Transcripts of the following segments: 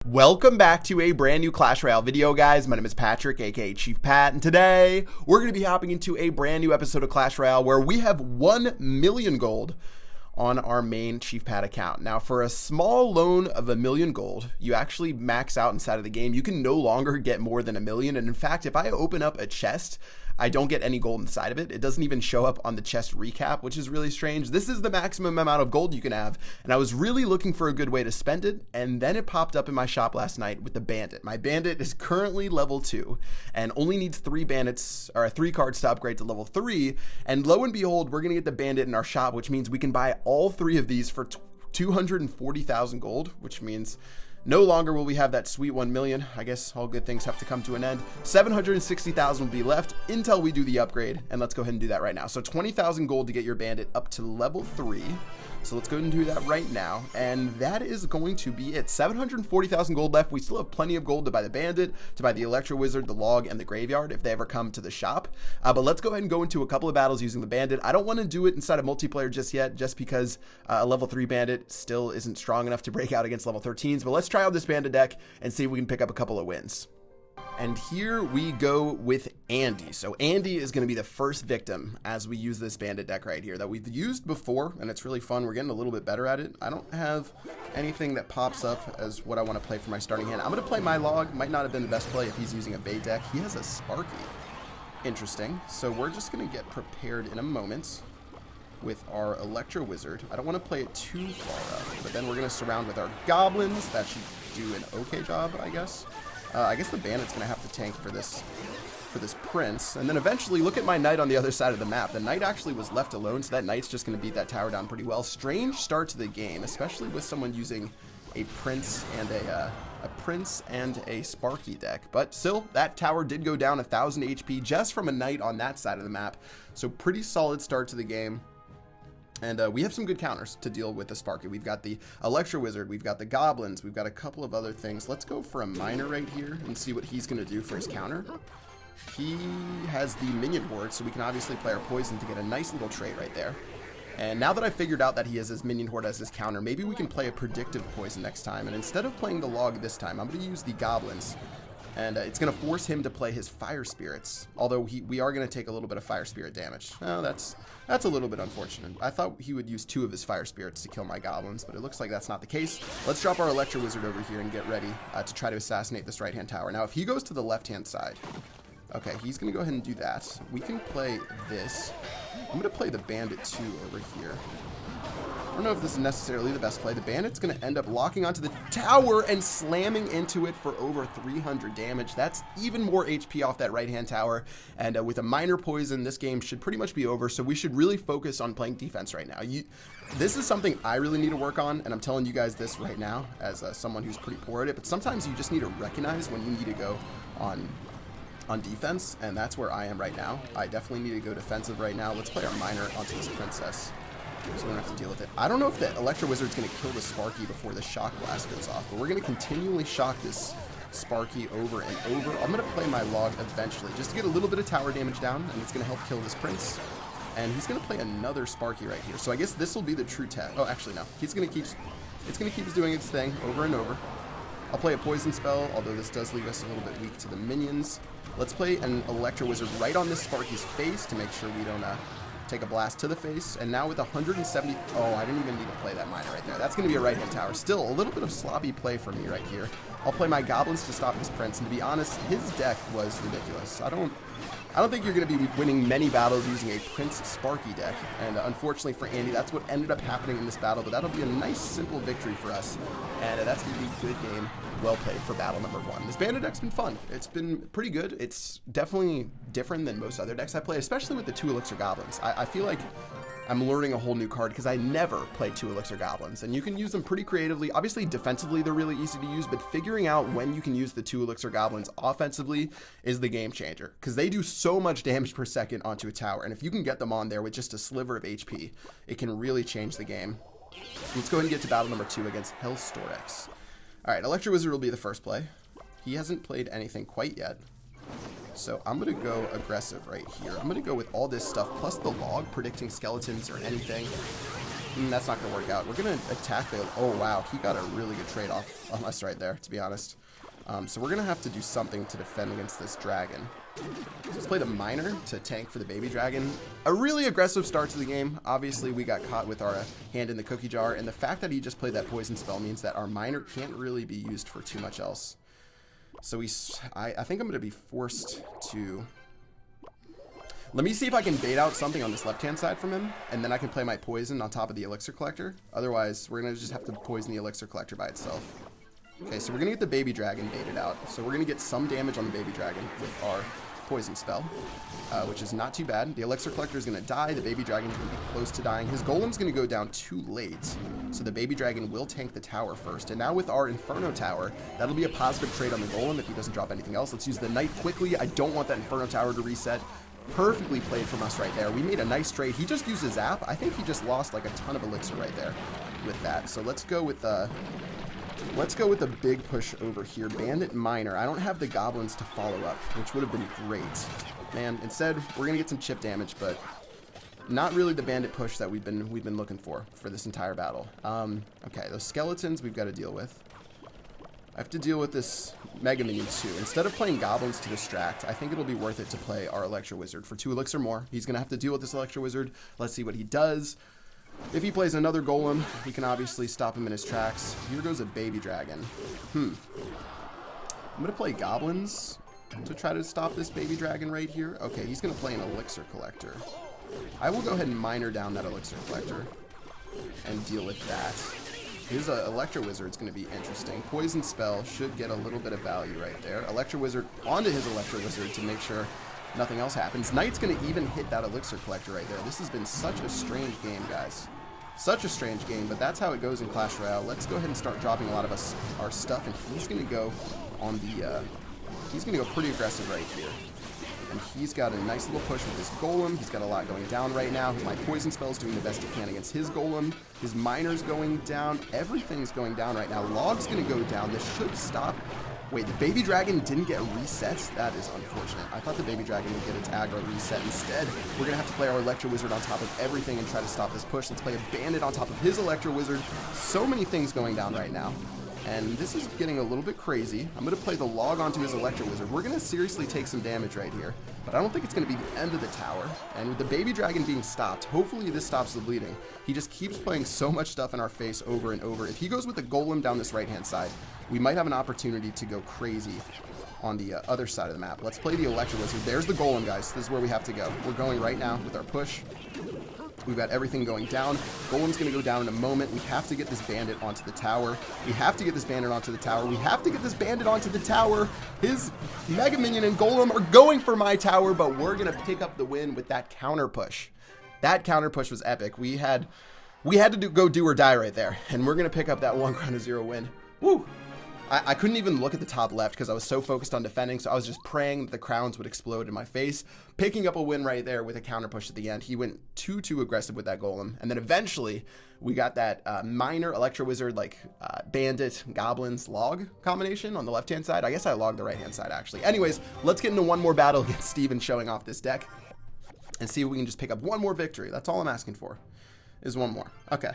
Welcome back to a brand new Clash Royale video, guys. My name is Patrick, aka Chief Pat, and today we're going to be hopping into a brand new episode of Clash Royale where we have 1 million gold on our main Chief Pat account. Now, for a small loan of 1 million gold, you actually max out inside of the game. You can no longer get more than 1 million, and in fact, if I open up a chest, I don't get any gold inside of it. It doesn't even show up on the chest recap, which is really strange. This is the maximum amount of gold you can have, and I was really looking for a good way to spend it, and then it popped up in my shop last night with the Bandit. My Bandit is currently level 2 and only needs 3 bandits, or 3 cards to upgrade to level 3, and lo and behold, we're gonna get the Bandit in our shop, which means we can buy all 3 of these for 240,000 gold, which means no longer will we have that sweet 1 million. I guess all good things have to come to an end. 760,000 will be left until we do the upgrade, and let's go ahead and do that right now. So 20,000 gold to get your Bandit up to level 3. So let's go ahead and do that right now, and that is going to be it. 740,000 gold left. We still have plenty of gold to buy the Bandit, to buy the Electro Wizard, the Log, and the Graveyard if they ever come to the shop. But let's go ahead and go into a couple of battles using the Bandit. I don't want to do it inside of multiplayer just yet, just because a level 3 Bandit still isn't strong enough to break out against level 13s. But let's try out this Bandit deck and see if we can pick up a couple of wins. And here we go with Andy. So Andy is going to be the first victim as we use this Bandit deck right here that we've used before, and it's really fun. We're getting a little bit better at it. I don't have anything that pops up as what I want to play for my starting hand. I'm going to play my Log. Might not have been the best play if he's using a bait deck. He has a Sparky. Interesting. So we're just going to get prepared in a moment with our Electro Wizard. I don't want to play it too far up, but then we're going to surround with our Goblins. That should do an okay job, I guess. I guess the Bandit's going to have to tank for this Prince. And then eventually, look at my Knight on the other side of the map. The Knight actually was left alone, so that Knight's just going to beat that tower down pretty well. Strange start to the game, especially with someone using a Prince and a Sparky deck. But still, that tower did go down 1,000 HP just from a Knight on that side of the map. So pretty solid start to the game. And we have some good counters to deal with the Sparky. We've got the Electro Wizard, we've got the Goblins, we've got a couple of other things. Let's go for a Miner right here and see what he's going to do for his counter. He has the Minion Horde, so we can obviously play our Poison to get a nice little trait right there. And now that I figured out that he has his Minion Horde as his counter, maybe we can play a Predictive Poison next time. And instead of playing the Log this time, I'm going to use the Goblins. And it's going to force him to play his Fire Spirits, although we are going to take a little bit of Fire Spirit damage. Oh, that's a little bit unfortunate. I thought he would use 2 of his Fire Spirits to kill my Goblins, but it looks like that's not the case. Let's drop our Electro Wizard over here and get ready to try to assassinate this right-hand tower. Now, if he goes to the left-hand side, okay, he's going to go ahead and do that. We can play this. I'm going to play the Bandit too over here. I don't know if this is necessarily the best play. The Bandit's going to end up locking onto the tower and slamming into it for over 300 damage. That's even more HP off that right-hand tower. And with a Minor Poison, this game should pretty much be over. So we should really focus on playing defense right now. This is something I really need to work on, and I'm telling you guys this right now as someone who's pretty poor at it. But sometimes you just need to recognize when you need to go on defense, and that's where I am right now. I definitely need to go defensive right now. Let's play our Miner onto this Princess, so we don't have to deal with it. I don't know if the Electro Wizard's going to kill the Sparky before the Shock Blast goes off, but we're going to continually shock this Sparky over and over. I'm going to play my Log eventually, just to get a little bit of tower damage down, and it's going to help kill this Prince. And he's going to play another Sparky right here, so I guess this will be the true test. Oh, actually, no. It's going to keep doing its thing over and over. I'll play a Poison spell, although this does leave us a little bit weak to the minions. Let's play an Electro Wizard right on this Sparky's face to make sure we don't take a blast to the face. And now with 170, oh, I didn't even need to play that Miner right there. That's going to be a right-hand tower. Still a little bit of sloppy play for me right here. I'll play my Goblins to stop his Prince, and to be honest, his deck was ridiculous. I don't think you're going to be winning many battles using a Prince Sparky deck, and unfortunately for Andy, that's what ended up happening in this battle, but that'll be a nice, simple victory for us, and that's going to be a good game. Well played for battle number 1. This Bandit deck's been fun. It's been pretty good. It's definitely different than most other decks I play, especially with the 2 Elixir Goblins. I feel like I'm learning a whole new card because I never played 2 Elixir Goblins, and you can use them pretty creatively. Obviously, defensively, they're really easy to use, but figuring out when you can use the 2 Elixir Goblins offensively is the game changer, because they do so much damage per second onto a tower, and if you can get them on there with just a sliver of HP, it can really change the game. Let's go ahead and get to battle number 2 against Hellstorex. Alright, Electro Wizard will be the first play. He hasn't played anything quite yet. So I'm going to go aggressive right here. I'm going to go with all this stuff, plus the Log, predicting skeletons or anything. That's not going to work out. We're going to attack the... Oh, wow. He got a really good trade off on us right there, to be honest. So we're going to have to do something to defend against this dragon. So let's play the miner to tank for the baby dragon. A really aggressive start to the game. Obviously, we got caught with our hand in the cookie jar. And the fact that he just played that poison spell means that our miner can't really be used for too much else. So I think I'm going to be forced to... Let me see if I can bait out something on this left-hand side from him, and then I can play my poison on top of the elixir collector. Otherwise, we're going to just have to poison the elixir collector by itself. Okay, so we're going to get the baby dragon baited out. So we're going to get some damage on the baby dragon with our poison spell, which is not too bad. The elixir collector is going to die. The baby dragon is going to be close to dying. His golem's going to go down too late, so the baby dragon will tank the tower first. And now with our Inferno tower, that'll be a positive trade on the golem if he doesn't drop anything else. Let's use the knight quickly. I don't want that Inferno tower to reset. Perfectly played from us right there. We made a nice trade. He just used his zap. I think he just lost like a ton of elixir right there with that. So let's go with the big push over here. Bandit miner. I don't have the goblins to follow up, which would have been great. Man, instead we're gonna get some chip damage, but not really the bandit push that we've been looking for this entire battle. Okay, those skeletons we've got to deal with. I have to deal with this Mega Minion too. Instead of playing goblins to distract, I think it'll be worth it to play our Electro Wizard for 2 elixir more. He's going to have to deal with this Electro Wizard. Let's see what he does. If he plays another golem, we can obviously stop him in his tracks. Here goes a baby dragon. I'm going to play goblins to try to stop this baby dragon right here. Okay, he's going to play an elixir collector. I will go ahead and miner down that elixir collector and deal with that. His Electro Wizard is going to be interesting. Poison Spell should get a little bit of value right there. Electro Wizard onto his Electro Wizard to make sure nothing else happens. Knight's going to even hit that Elixir Collector right there. This has been such a strange game, guys. Such a strange game, but that's how it goes in Clash Royale. Let's go ahead and start dropping a lot of our stuff, and he's going to go on the... he's going to go pretty aggressive right here. And he's got a nice little push with his golem. He's got a lot going down right now. My poison spell is doing the best it can against his golem. His miner's going down. Everything's going down right now. Log's going to go down. This should stop. Wait, the baby dragon didn't get resets? That is unfortunate. I thought the baby dragon would get its aggro reset. Instead, we're going to have to play our Electro Wizard on top of everything and try to stop this push. Let's play a Bandit on top of his Electro Wizard. So many things going down right now. And this is getting a little bit crazy. I'm going to play the log onto his Electro Wizard. We're going to seriously take some damage right here. But I don't think it's going to be the end of the tower. And with the baby dragon being stopped, hopefully this stops the bleeding. He just keeps playing so much stuff in our face over and over. If he goes with the golem down this right-hand side, we might have an opportunity to go crazy on the other side of the map. Let's play the Electro Wizard. There's the golem, guys. This is where we have to go. We're going right now with our push. We've got everything going down. Golem's going to go down in a moment. We have to get this bandit onto the tower. We have to get this bandit onto the tower. We have to get this bandit onto the tower. His Mega Minion and Golem are going for my tower, but we're going to pick up the win with that counter push. That counter push was epic. We had to go do or die right there, and we're going to pick up that 1 Ground of 0 win. Woo! I couldn't even look at the top left because I was so focused on defending, so I was just praying that the crowns would explode in my face. Picking up a win right there with a counter push at the end. He went too aggressive with that golem. And then eventually, we got that miner, Electro Wizard, like Bandit, Goblins, Log combination on the left-hand side. I guess I logged the right-hand side, actually. Anyways, let's get into one more battle against Steven showing off this deck and see if we can just pick up one more victory. That's all I'm asking for, is one more. Okay.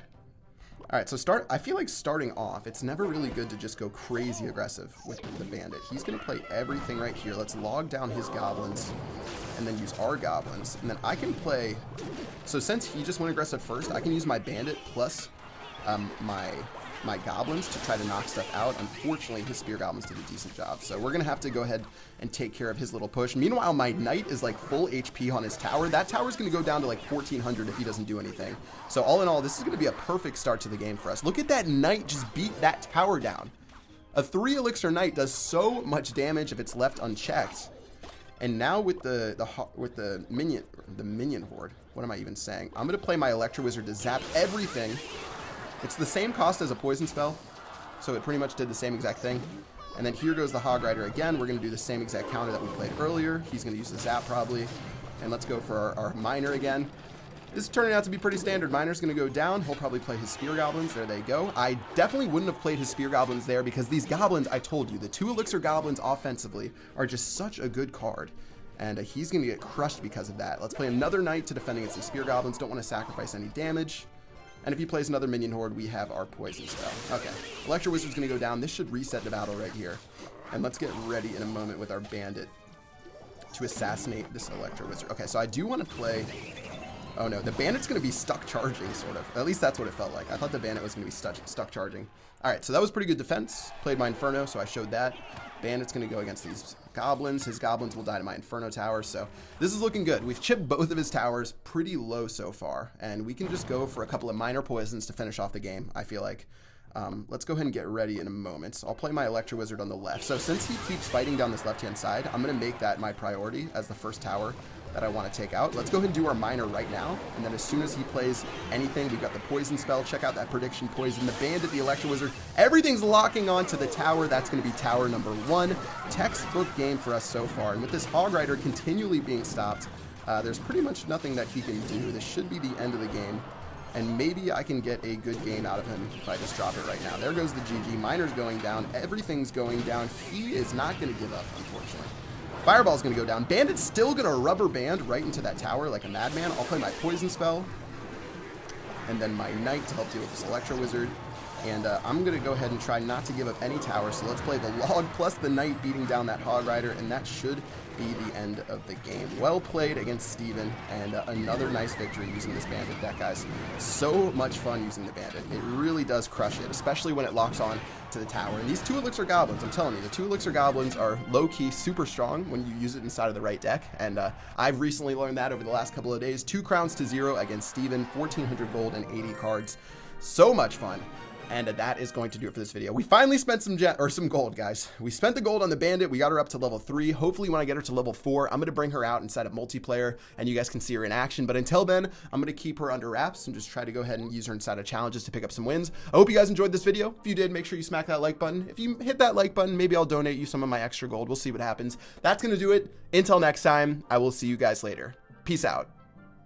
All right, so I feel like starting off, it's never really good to just go crazy aggressive with the bandit. He's going to play everything right here. Let's log down his goblins and then use our goblins. And then I can play... So since he just went aggressive first, I can use my bandit plus my goblins to try to knock stuff out. Unfortunately, his spear goblins did a decent job. So we're going to have to go ahead and take care of his little push. Meanwhile, my knight is like full HP on his tower. That tower is going to go down to like 1400 if he doesn't do anything. So all in all, this is going to be a perfect start to the game for us. Look at that knight just beat that tower down. A 3 elixir knight does so much damage if it's left unchecked. And now with the minion horde, what am I even saying? I'm going to play my Electro Wizard to zap everything. It's the same cost as a poison spell, so it pretty much did the same exact thing. And then here goes the Hog Rider again. We're going to do the same exact counter that we played earlier. He's going to use the zap probably. And let's go for our miner again. This is turning out to be pretty standard. Miner's going to go down. He'll probably play his spear goblins. There they go. I definitely wouldn't have played his spear goblins there because these goblins, I told you, the 2 elixir goblins offensively are just such a good card. And he's going to get crushed because of that. Let's play another knight to defend against the spear goblins. Don't want to sacrifice any damage. And if he plays another minion horde, we have our poison spell. Okay, Electro Wizard's going to go down. This should reset the battle right here. And let's get ready in a moment with our Bandit to assassinate this Electro Wizard. Okay, so I do want to play... Oh no, the Bandit's going to be stuck charging, sort of. At least that's what it felt like. I thought the Bandit was going to be stuck charging. Alright, so that was pretty good defense. Played my Inferno, so I showed that. Bandit's going to go against these goblins. His goblins will die to my Inferno tower, so this is looking good. We've chipped both of his towers pretty low so far, and we can just go for a couple of minor poisons to finish off the game, I feel like. Let's go ahead and get ready in a moment. So I'll play my Electro Wizard on the left. So since he keeps fighting down this left-hand side, I'm going to make that my priority as the first tower that I want to take out. Let's go ahead and do our minor right now, and then as soon as he plays anything, we've got the poison spell. Check out that prediction poison, the Bandit, the Electro Wizard. Everything's locking on to the tower. That's going to be tower number 1. Textbook game for us so far, and with this Hog Rider continually being stopped, there's pretty much nothing that he can do. This should be the end of the game. And maybe I can get a good game out of him if I just drop it right now. There goes the GG. Miner's going down. Everything's going down. He is not going to give up, unfortunately. Fireball's going to go down. Bandit's still going to rubber band right into that tower like a madman. I'll play my poison spell. And then my Knight to help deal with this Electro Wizard. And I'm going to go ahead and try not to give up any towers. So let's play the Log plus the Knight beating down that Hog Rider. And that should be the end of the game. Well played against Steven. And another nice victory using this Bandit deck, guys. So much fun using the Bandit. It really does crush it, especially when it locks on to the tower. And these 2 Elixir Goblins, I'm telling you, the 2 Elixir Goblins are low-key super strong when you use it inside of the right deck. And I've recently learned that over the last couple of days. 2 crowns to 0 against Steven, 1,400 gold and 80 cards. So much fun. And that is going to do it for this video. We finally spent some gold, guys. We spent the gold on the Bandit. We got her up to level 3. Hopefully when I get her to level 4, I'm going to bring her out inside of multiplayer and you guys can see her in action. But until then, I'm going to keep her under wraps and just try to go ahead and use her inside of challenges to pick up some wins. I hope you guys enjoyed this video. If you did, make sure you smack that like button. If you hit that like button, maybe I'll donate you some of my extra gold. We'll see what happens. That's going to do it. Until next time, I will see you guys later. Peace out.